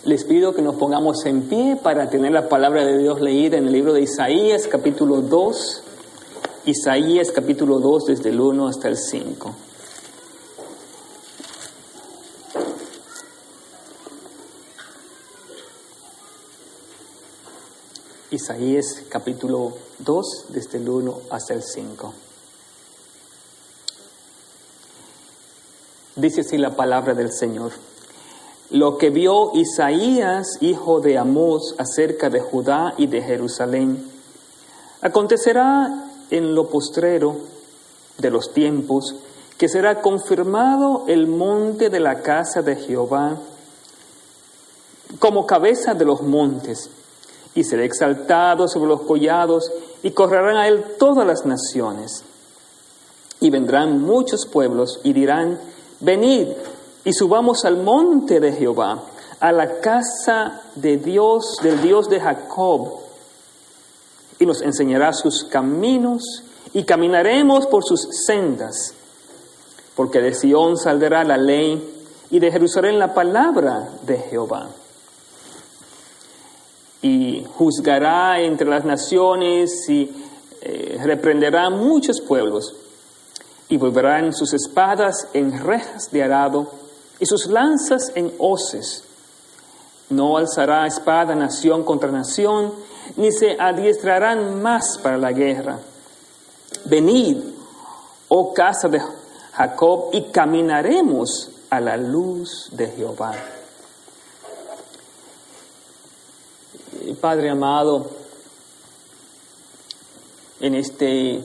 Les pido que nos pongamos en pie para tener la palabra de Dios leída en el libro de Isaías, capítulo 2. Isaías, capítulo 2, desde el 1 hasta el 5. Isaías, capítulo 2, desde el 1 hasta el 5. Dice así la palabra del Señor. Lo que vio Isaías, hijo de Amós, acerca de Judá y de Jerusalén, acontecerá en lo postrero de los tiempos, que será confirmado el monte de la casa de Jehová como cabeza de los montes, y será exaltado sobre los collados, y correrán a él todas las naciones. Y vendrán muchos pueblos, y dirán, venid, y subamos al monte de Jehová, a la casa de Dios, del Dios de Jacob, y nos enseñará sus caminos, y caminaremos por sus sendas. Porque de Sión saldrá la ley, y de Jerusalén la palabra de Jehová. Y juzgará entre las naciones, y reprenderá muchos pueblos, y volverán sus espadas en rejas de arado, y sus lanzas en hoces. No alzará espada nación contra nación, ni se adiestrarán más para la guerra. Venid, oh casa de Jacob, y caminaremos a la luz de Jehová. Padre amado, en este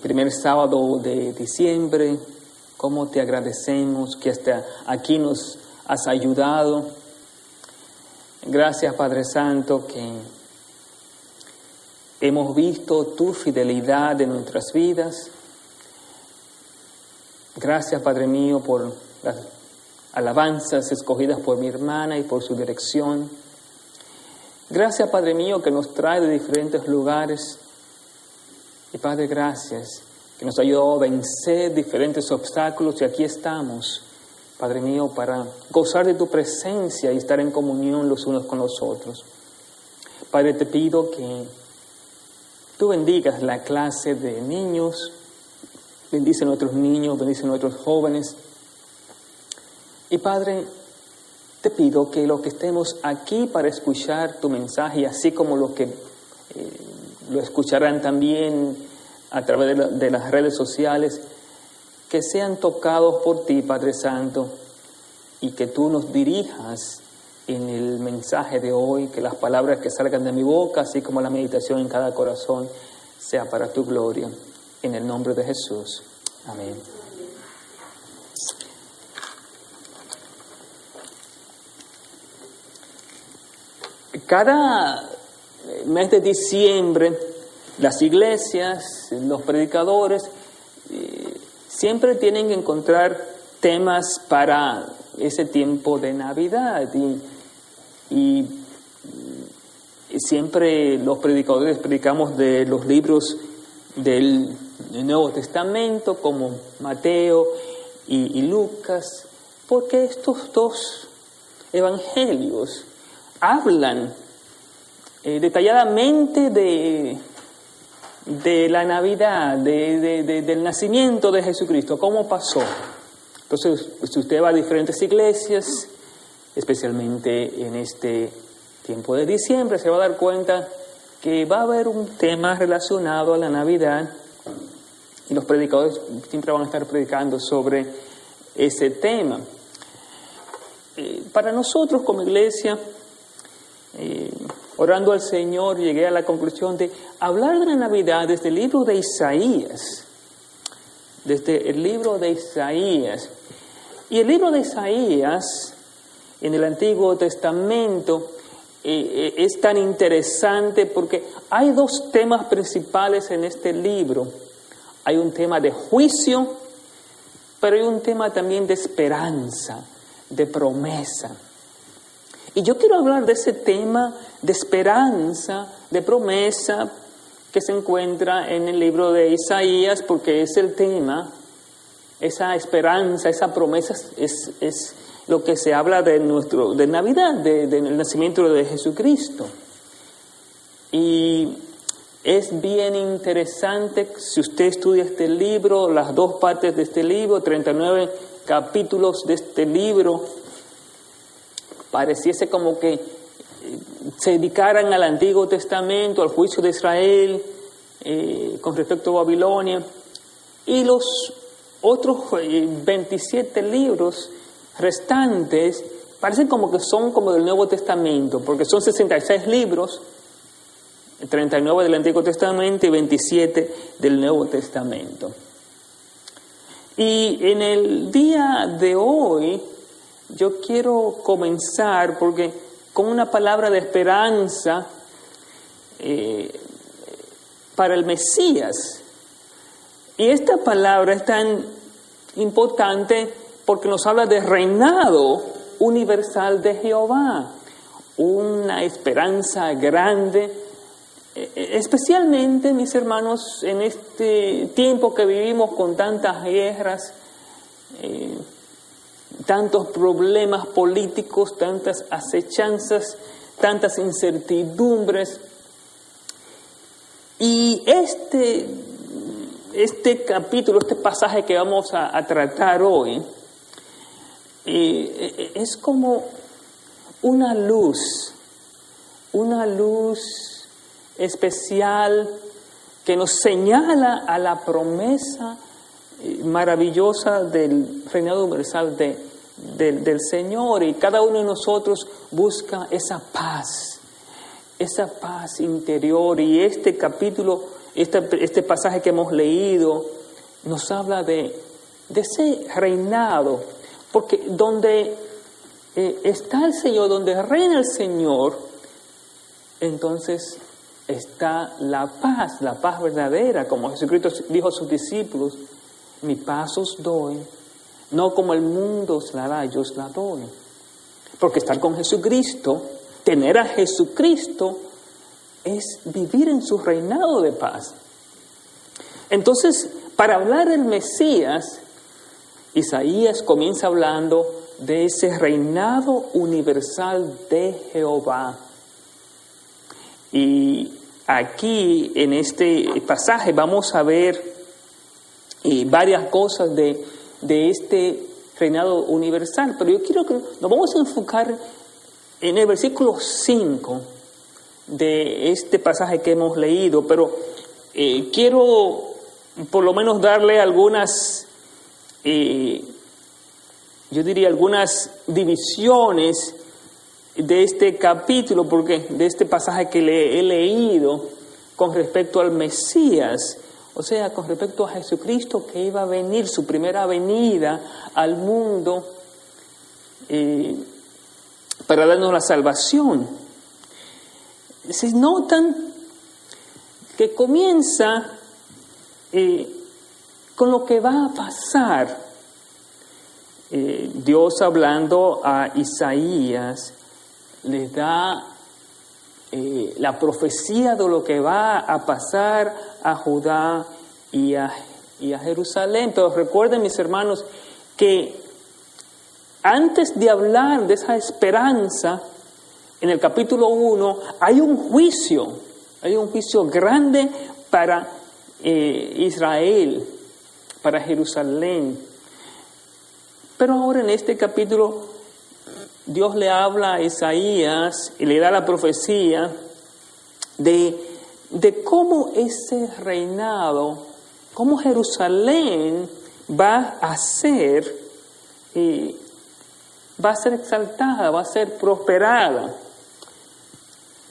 primer sábado de diciembre, cómo te agradecemos que hasta aquí nos has ayudado. Gracias, Padre Santo, que hemos visto tu fidelidad en nuestras vidas. Gracias, Padre mío, por las alabanzas escogidas por mi hermana y por su dirección. Gracias, Padre mío, que nos trae de diferentes lugares. Y Padre, gracias, que nos ha ayudado a vencer diferentes obstáculos, y aquí estamos, Padre mío, para gozar de tu presencia y estar en comunión los unos con los otros. Padre, te pido que tú bendigas la clase de niños, bendice a nuestros niños, bendice a nuestros jóvenes. Y Padre, te pido que los que estemos aquí para escuchar tu mensaje, así como los que lo escucharán también a través de las redes sociales, que sean tocados por ti, Padre Santo, y que tú nos dirijas en el mensaje de hoy, que las palabras que salgan de mi boca, así como la meditación en cada corazón, sea para tu gloria. En el nombre de Jesús. Amén. Cada mes de diciembre, las iglesias, los predicadores, siempre tienen que encontrar temas para ese tiempo de Navidad. Y siempre los predicadores predicamos de los libros del Nuevo Testamento, como Mateo y Lucas, porque estos dos evangelios hablan detalladamente de la Navidad, del nacimiento de Jesucristo, cómo pasó. Entonces, si usted va a diferentes iglesias, especialmente en este tiempo de diciembre, se va a dar cuenta que va a haber un tema relacionado a la Navidad, y los predicadores siempre van a estar predicando sobre ese tema. Para nosotros como iglesia, orando al Señor, llegué a la conclusión de hablar de la Navidad desde el libro de Isaías. Desde el libro de Isaías. Y el libro de Isaías, en el Antiguo Testamento, es tan interesante porque hay dos temas principales en este libro. Hay un tema de juicio, pero hay un tema también de esperanza, de promesa. Y yo quiero hablar de ese tema de esperanza, de promesa, que se encuentra en el libro de Isaías, porque es el tema, esa esperanza, esa promesa es lo que se habla de Navidad, del nacimiento de Jesucristo. Y es bien interesante, si usted estudia este libro, las dos partes de este libro, 39 capítulos de este libro, pareciese como que se dedicaran al Antiguo Testamento, al juicio de Israel, con respecto a Babilonia, y los otros 27 libros restantes parecen como que son como del Nuevo Testamento, porque son 66 libros, 39 del Antiguo Testamento y 27 del Nuevo Testamento. Y en el día de hoy yo quiero comenzar con una palabra de esperanza para el Mesías. Y esta palabra es tan importante porque nos habla de reinado universal de Jehová, una esperanza grande, especialmente, mis hermanos, en este tiempo que vivimos con tantas guerras, tantos problemas políticos, tantas acechanzas, tantas incertidumbres. Y este capítulo, este pasaje que vamos a tratar hoy, es como una luz especial que nos señala a la promesa maravillosa del reinado universal del Señor, y cada uno de nosotros busca esa paz interior. Y este capítulo, este pasaje que hemos leído nos habla de ese reinado, porque donde está el Señor, donde reina el Señor, entonces está la paz verdadera, como Jesucristo dijo a sus discípulos: mi paz os doy, no como el mundo os la da, yo os la doy. Porque estar con Jesucristo, tener a Jesucristo, es vivir en su reinado de paz. Entonces, para hablar del Mesías, Isaías comienza hablando de ese reinado universal de Jehová. Y aquí, en este pasaje, vamos a ver varias cosas de este reinado universal. Pero yo quiero que nos vamos a enfocar en el versículo 5 de este pasaje que hemos leído. Pero quiero por lo menos darle algunas, yo diría algunas divisiones de este capítulo, porque de este pasaje que le he leído con respecto al Mesías, o sea, con respecto a Jesucristo que iba a venir, su primera venida al mundo para darnos la salvación. Se notan que comienza con lo que va a pasar. Dios, hablando a Isaías, les da la profecía de lo que va a pasar a Judá y a Jerusalén. Pero recuerden, mis hermanos, que antes de hablar de esa esperanza, en el capítulo 1 hay un juicio grande para Israel, para Jerusalén. Pero ahora en este capítulo Dios le habla a Isaías y le da la profecía de cómo ese reinado, cómo Jerusalén va a ser exaltada, va a ser prosperada.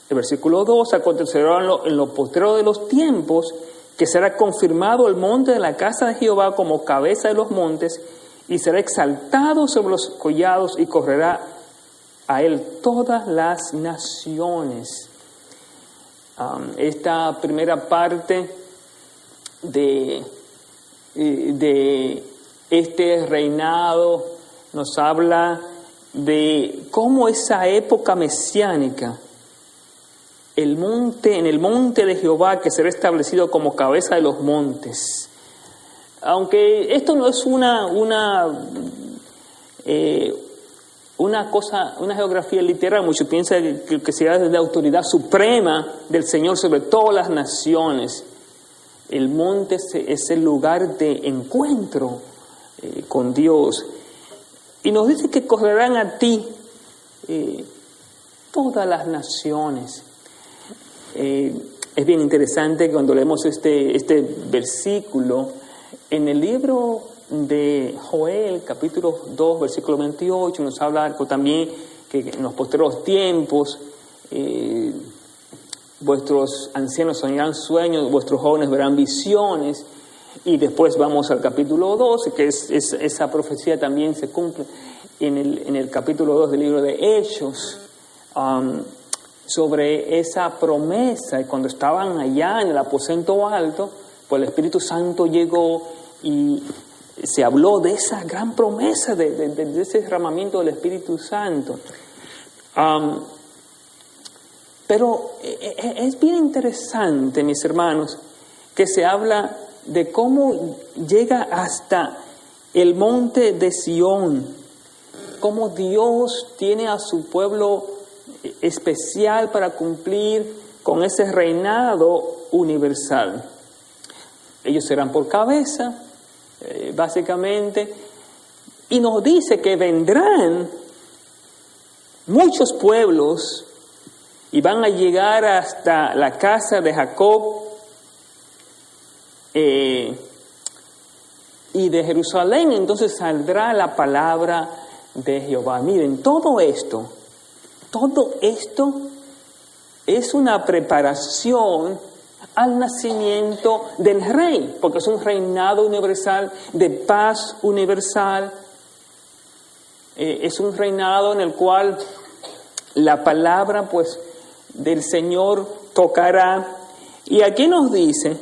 El versículo 2: acontecerá en lo postrero de los tiempos que será confirmado el monte de la casa de Jehová como cabeza de los montes, y será exaltado sobre los collados, y correrá a él todas las naciones. Esta primera parte de este reinado nos habla de cómo esa época mesiánica, en el monte de Jehová que será establecido como cabeza de los montes. Aunque esto no es una geografía literal. Muchos piensan que se da de la autoridad suprema del Señor sobre todas las naciones. El monte es el lugar de encuentro con Dios. Y nos dice que correrán a ti todas las naciones. Es bien interesante cuando leemos este versículo en el libro de Joel, capítulo 2, versículo 28, nos habla también que en los posteriores tiempos vuestros ancianos soñarán sueños, vuestros jóvenes verán visiones, y después vamos al capítulo 12, que esa profecía también se cumple en el capítulo 2 del libro de Hechos, sobre esa promesa. Y cuando estaban allá en el aposento alto, pues el Espíritu Santo llegó y se habló de esa gran promesa, de ese derramamiento del Espíritu Santo. Pero es bien interesante, mis hermanos, que se habla de cómo llega hasta el monte de Sión, cómo Dios tiene a su pueblo especial para cumplir con ese reinado universal. Ellos serán por cabeza, básicamente, y nos dice que vendrán muchos pueblos y van a llegar hasta la casa de Jacob y de Jerusalén. Entonces saldrá la palabra de Jehová. Miren, todo esto es una preparación al nacimiento del rey, porque es un reinado universal, de paz universal. Es un reinado en el cual la palabra, pues, del Señor tocará. Y aquí nos dice,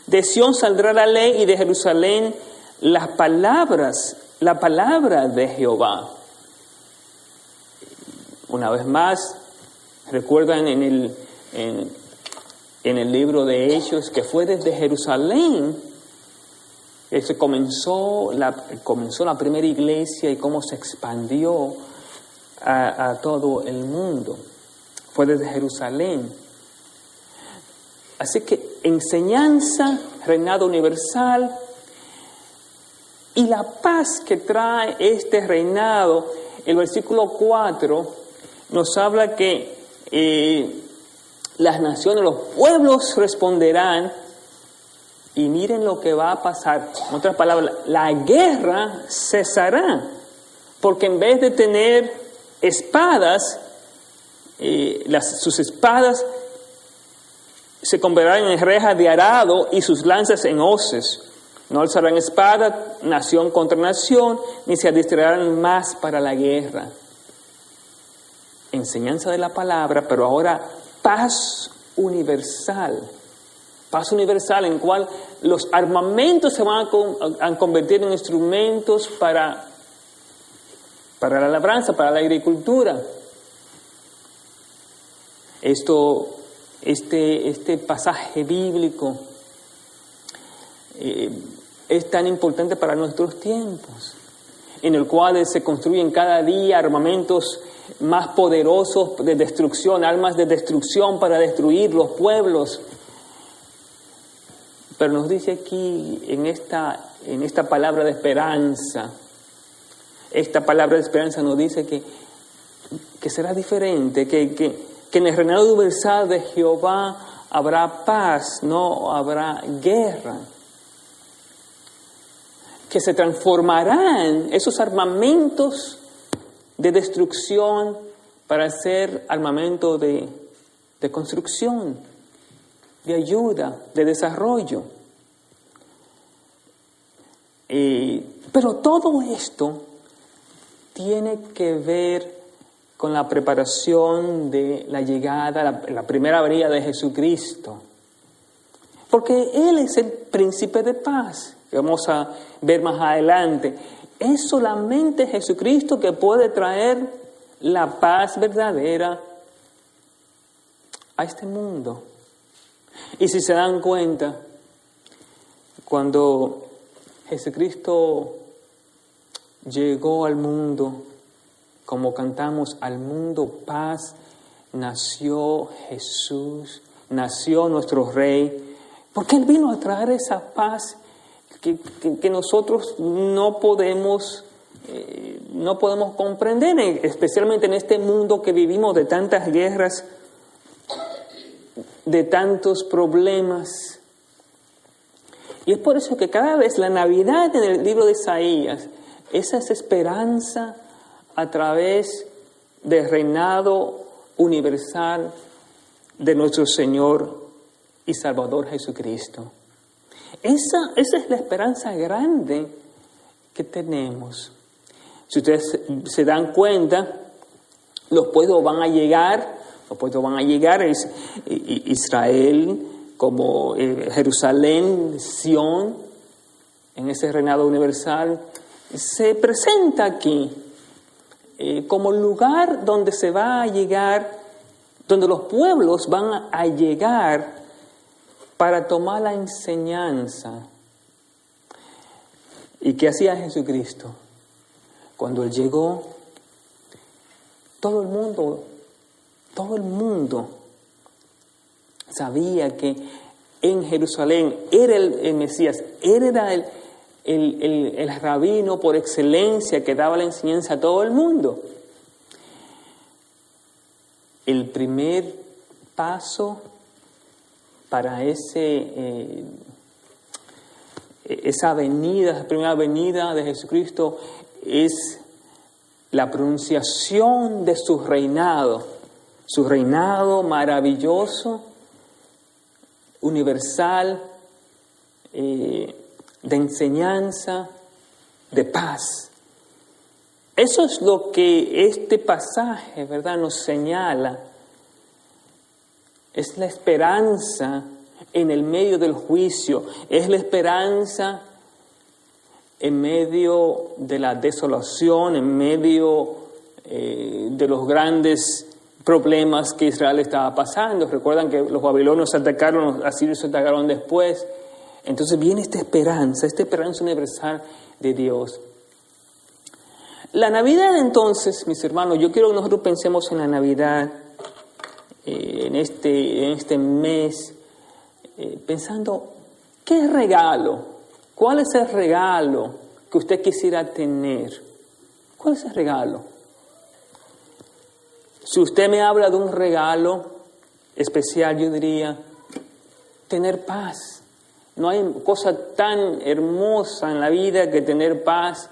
de Sión saldrá la ley y de Jerusalén la palabra de Jehová. Una vez más, recuerdan en el libro de Hechos que fue desde Jerusalén que se comenzó la primera iglesia y cómo se expandió a todo el mundo. Fue desde Jerusalén. Así que enseñanza, reinado universal y la paz que trae este reinado. El versículo 4 nos habla que las naciones, los pueblos responderán, y miren lo que va a pasar. En otras palabras, la guerra cesará, porque en vez de tener espadas, sus espadas se convertirán en rejas de arado y sus lanzas en hoces. No alzarán espada nación contra nación, ni se adiestrarán más para la guerra. Enseñanza de la palabra, pero ahora paz universal. Paz universal en cual los armamentos se van a convertir en instrumentos para la labranza, para la agricultura. Este pasaje bíblico es tan importante para nuestros tiempos, en el cual se construyen cada día armamentos más poderosos de destrucción, armas de destrucción para destruir los pueblos. Pero nos dice aquí en esta palabra de esperanza, esta palabra de esperanza nos dice que será diferente, que en el reinado universal de Jehová habrá paz, no habrá guerra. Que se transformarán esos armamentos de destrucción para ser armamento de construcción, de ayuda, de desarrollo. Pero todo esto tiene que ver con la preparación de la llegada, la primera venida de Jesucristo. Porque Él es el príncipe de paz, que vamos a ver más adelante. Es solamente Jesucristo que puede traer la paz verdadera a este mundo. Y si se dan cuenta, cuando Jesucristo llegó al mundo, como cantamos, al mundo paz, nació Jesús, nació nuestro Rey, porque Él vino a traer esa paz que nosotros no podemos comprender, especialmente en este mundo que vivimos de tantas guerras, de tantos problemas. Y es por eso que cada vez la Navidad en el libro de Isaías, esa es esperanza a través del reinado universal de nuestro Señor y Salvador Jesucristo. Esa es la esperanza grande que tenemos. Si ustedes se dan cuenta, los pueblos van a llegar, Israel, como Jerusalén, Sión, en ese reinado universal, se presenta aquí como lugar donde se va a llegar, donde los pueblos van a llegar para tomar la enseñanza. ¿Y qué hacía Jesucristo? Cuando Él llegó, todo el mundo sabía que en Jerusalén era el Mesías, Él era el rabino por excelencia que daba la enseñanza a todo el mundo. El primer paso para esa avenida, la primera avenida de Jesucristo, es la pronunciación de su reinado maravilloso, universal, de enseñanza, de paz. Eso es lo que este pasaje, ¿verdad?, nos señala. Es la esperanza en el medio del juicio, es la esperanza en medio de la desolación, en medio de los grandes problemas que Israel estaba pasando. Recuerdan que los babilonios atacaron, los asirios atacaron después. Entonces viene esta esperanza universal de Dios. La Navidad, entonces, mis hermanos, yo quiero que nosotros pensemos en la Navidad, en este mes, pensando, ¿qué regalo? ¿Cuál es el regalo que usted quisiera tener? ¿Cuál es el regalo? Si usted me habla de un regalo especial, yo diría, tener paz. No hay cosa tan hermosa en la vida que tener paz.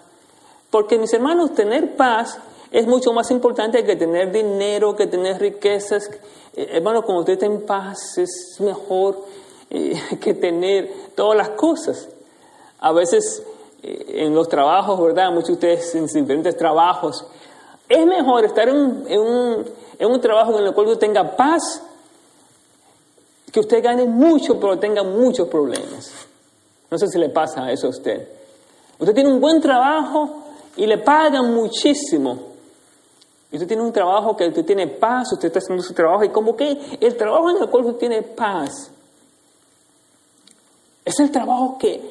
Porque, mis hermanos, tener paz es mucho más importante que tener dinero, que tener riquezas. Hermano, cuando usted está en paz es mejor que tener todas las cosas. A veces en los trabajos, ¿verdad? Muchos de ustedes en diferentes trabajos. Es mejor estar en un trabajo en el cual usted tenga paz, que usted gane mucho, pero tenga muchos problemas. No sé si le pasa eso a usted. Usted tiene un buen trabajo y le pagan muchísimo. Y usted tiene un trabajo que usted tiene paz, usted está haciendo su trabajo, y como que el trabajo en el cual usted tiene paz es el trabajo que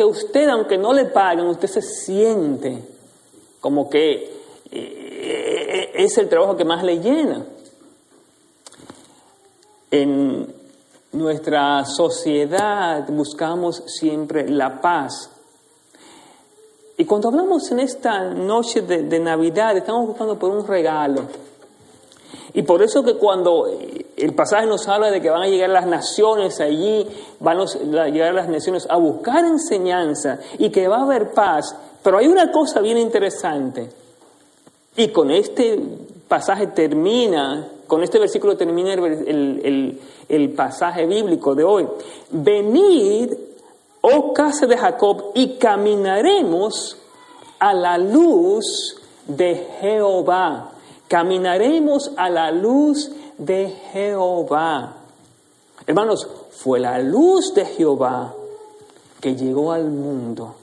usted, aunque no le paguen, usted se siente como que es el trabajo que más le llena. En nuestra sociedad buscamos siempre la paz. Y cuando hablamos en esta noche de Navidad, estamos buscando por un regalo. Y por eso que cuando el pasaje nos habla de que van a llegar las naciones allí, van a llegar las naciones a buscar enseñanza y que va a haber paz. Pero hay una cosa bien interesante. Y con este pasaje termina, con este versículo termina el pasaje bíblico de hoy. Venid, oh casa de Jacob, y caminaremos a la luz de Jehová. Caminaremos a la luz de Jehová. Hermanos, fue la luz de Jehová que llegó al mundo.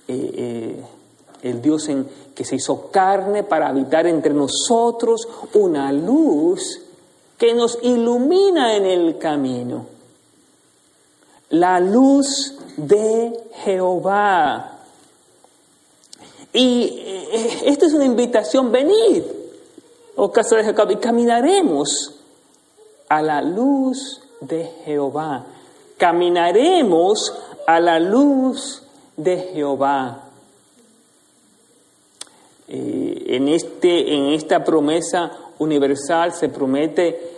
El Dios que se hizo carne para habitar entre nosotros, una luz que nos ilumina en el camino. La luz de Jehová. Y esta es una invitación, venid, oh casa de Jacob, y caminaremos a la luz de Jehová. Caminaremos a la luz de Jehová. En esta promesa universal se promete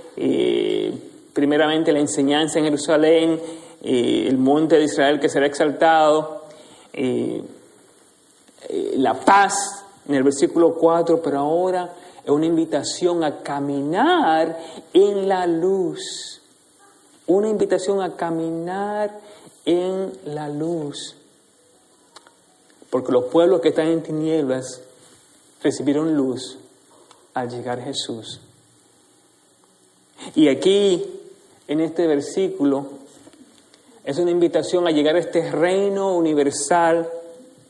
primeramente la enseñanza en Jerusalén, el monte de Israel que será exaltado, la paz en el versículo 4, pero ahora es una invitación a caminar en la luz. Una invitación a caminar en la luz. Porque los pueblos que están en tinieblas recibieron luz al llegar Jesús. Y aquí, en este versículo, es una invitación a llegar a este reino universal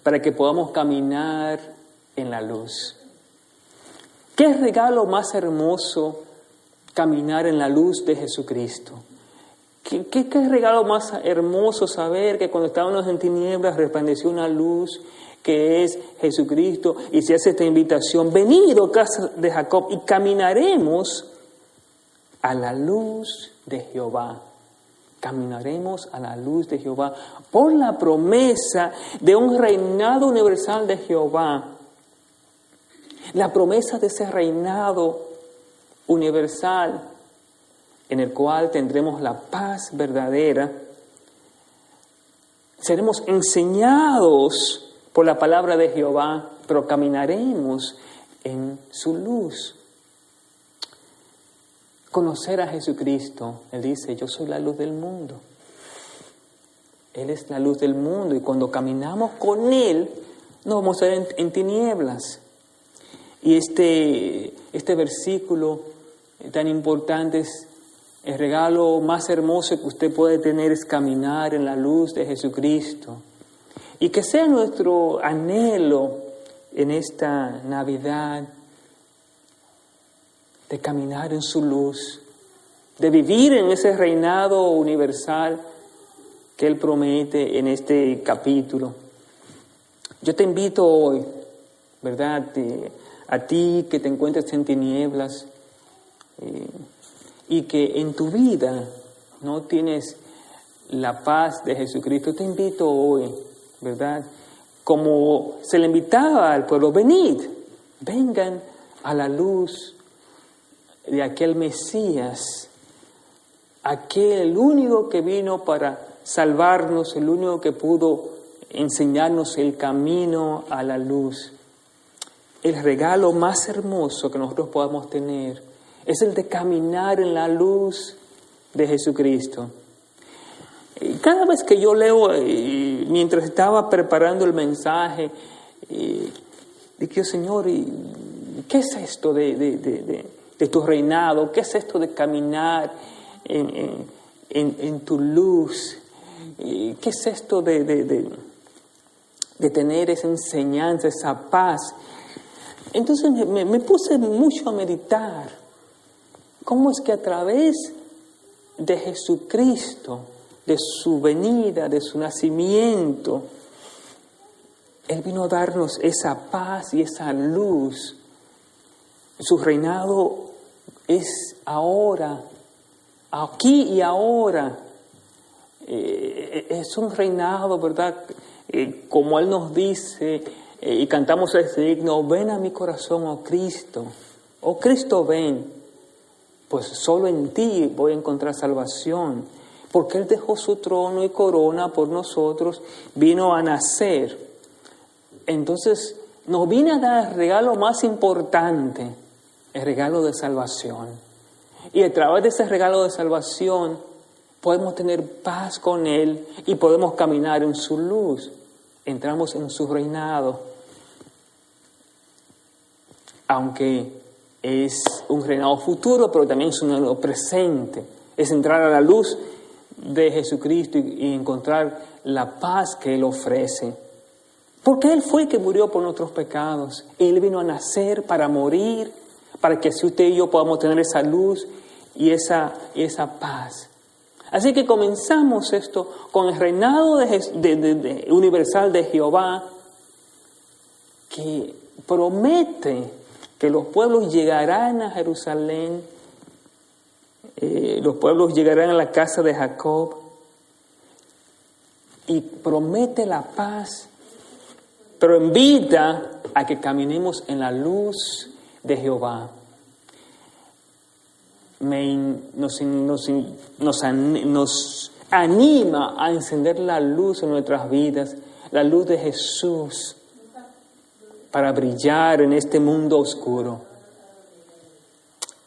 para que podamos caminar en la luz. ¿Qué regalo más hermoso caminar en la luz de Jesucristo? ¿Qué regalo más hermoso saber que cuando estábamos en tinieblas resplandeció una luz que es Jesucristo, y se hace esta invitación: venid, oh casa de Jacob, y caminaremos a la luz de Jehová. Caminaremos a la luz de Jehová por la promesa de un reinado universal de Jehová. La promesa de ese reinado universal en el cual tendremos la paz verdadera. Seremos enseñados por la palabra de Jehová, pero caminaremos en su luz. Conocer a Jesucristo, Él dice: yo soy la luz del mundo. Él es la luz del mundo, y cuando caminamos con Él, no vamos a ver en tinieblas. Y este versículo tan importante es: el regalo más hermoso que usted puede tener es caminar en la luz de Jesucristo. Y que sea nuestro anhelo en esta Navidad de caminar en su luz, de vivir en ese reinado universal que Él promete en este capítulo. Yo te invito hoy, ¿verdad?, a ti que te encuentres en tinieblas y que en tu vida no tienes la paz de Jesucristo. Te invito hoy, ¿verdad?, como se le invitaba al pueblo: venid, vengan a la luz de aquel Mesías, el único que vino para salvarnos, el único que pudo enseñarnos el camino a la luz. El regalo más hermoso que nosotros podamos tener es el de caminar en la luz de Jesucristo. Y cada vez que yo leo, mientras estaba preparando el mensaje, dije: Señor, ¿qué es esto de tu reinado? ¿Qué es esto de caminar en tu luz? ¿Qué es esto de tener esa enseñanza, esa paz? Entonces me puse mucho a meditar. ¿Cómo es que a través de Jesucristo, de su venida, de su nacimiento, Él vino a darnos esa paz y esa luz? Su reinado es ahora, aquí y ahora. Es un reinado, ¿verdad? Como Él nos dice, y cantamos ese himno: ven a mi corazón, oh Cristo. Oh Cristo, ven. Pues solo en ti voy a encontrar salvación. Porque Él dejó su trono y corona por nosotros, vino a nacer. Entonces nos viene a dar el regalo más importante, el regalo de salvación. Y a través de ese regalo de salvación podemos tener paz con Él y podemos caminar en su luz. Entramos en su reinado. Aunque es un reinado futuro, pero también es un reinado presente. Es entrar a la luz de Jesucristo y encontrar la paz que Él ofrece. Porque Él fue el que murió por nuestros pecados. Él vino a nacer para morir, para que así usted y yo podamos tener esa luz y esa paz. Así que comenzamos esto con el reinado universal de Jehová, que promete que los pueblos llegarán a Jerusalén, los pueblos llegarán a la casa de Jacob, y promete la paz, pero invita a que caminemos en la luz de Jehová. Nos anima a encender la luz en nuestras vidas, la luz de Jesús, para brillar en este mundo oscuro.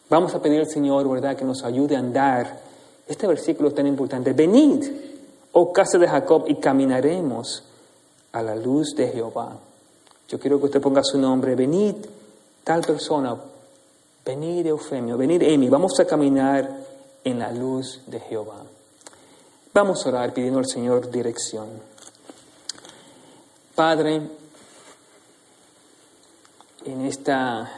Vamos a pedir al Señor, ¿verdad?, que nos ayude a andar. Este versículo es tan importante. Venid, oh casa de Jacob, y caminaremos a la luz de Jehová. Yo quiero que usted ponga su nombre. Venid, tal persona. Venid, Eufemio. Venid, Emi. Vamos a caminar en la luz de Jehová. Vamos a orar pidiendo al Señor dirección. Padre, en esta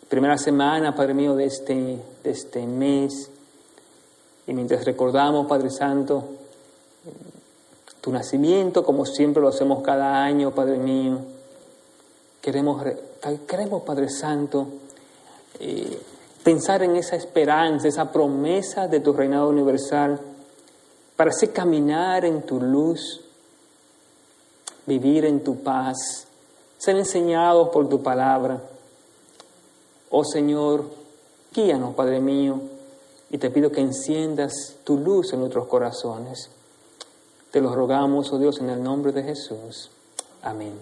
primera semana, Padre mío, de este mes, y mientras recordamos, Padre Santo, tu nacimiento, como siempre lo hacemos cada año, Padre mío, queremos, Padre Santo, pensar en esa esperanza, esa promesa de tu reinado universal, para así caminar en tu luz, vivir en tu paz, ser enseñados por tu palabra. Oh Señor, guíanos, Padre mío, y te pido que enciendas tu luz en nuestros corazones. Te lo rogamos, oh Dios, en el nombre de Jesús. Amén.